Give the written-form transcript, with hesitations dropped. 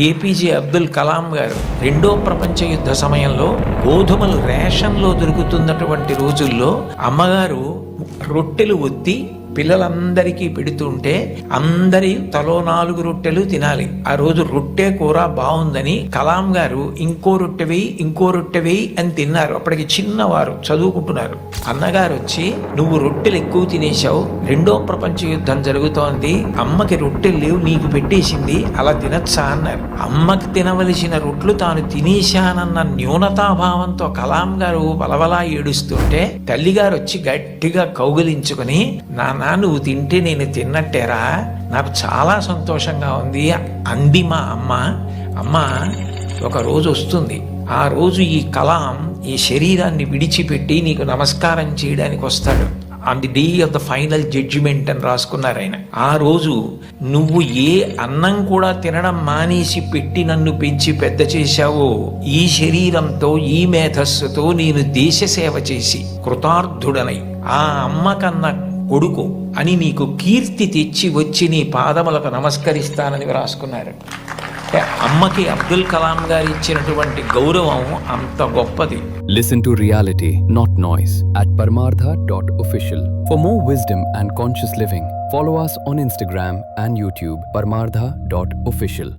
APJ Abdul Kalam గారు రెండో ప్రపంచ యుద్ధ సమయంలో గోధుమలు రేషన్లో దొరుకుతున్నటువంటి రోజుల్లో అమ్మగారు రొట్టెలు ఒత్తి పిల్లలందరికీ పెడుతుంటే అందరి తలో 4 రొట్టెలు తినాలి. ఆ రోజు రొట్టె కూర బాగుందని కలాం గారు ఇంకో రొట్టె వేయి అని తిన్నారు. అప్పటికి చిన్నవారు చదువుకుంటున్నారు. అన్నగారు వచ్చి, నువ్వు రొట్టెలు ఎక్కువ తినేశావు, రెండో ప్రపంచ యుద్ధం జరుగుతోంది, అమ్మకి రొట్టెలు లేవు, నీకు పెట్టేసింది, అలా తినచ్చా అన్నారు. అమ్మకి తినవలసిన రొట్లు తాను తినేశానన్న న్యూనతాభావంతో కలాం గారు బలబలా ఏడుస్తుంటే తల్లిగారు వచ్చి గట్టిగా కౌగిలించుకొని, నాన్న నువ్వు తింటే నేను తిన్నట్టేరా, నాకు చాలా సంతోషంగా ఉంది అంది మా అమ్మ. ఒక రోజు వస్తుంది, ఆ రోజు ఈ కలాం ఈ శరీరాన్ని విడిచిపెట్టి నీకు నమస్కారం చేయడానికి వస్తాడు. On the day of the final judgement అని రాసుకున్నారు ఆయన. ఆ రోజు నువ్వు ఏ అన్నం కూడా తినడం మానేసి పెట్టి నన్ను పెంచి పెద్ద చేశావో, ఈ శరీరంతో ఈ మేధస్సుతో నేను దేశ సేవ చేసి కృతార్థుడనై ఆ అమ్మ కన్నా కొడుకు అని నీకు కీర్తి తెచ్చి వచ్చి నీ పాదములకు నమస్కరిస్తానని రాసుకున్నారు. అమ్మకి అబ్దుల్ కలాం గారు ఇచ్చినటువంటి గౌరవం అంత గొప్పది. Listen to reality, not noise at parmartha.official. For more wisdom and conscious living, follow us on Instagram and YouTube parmartha.official.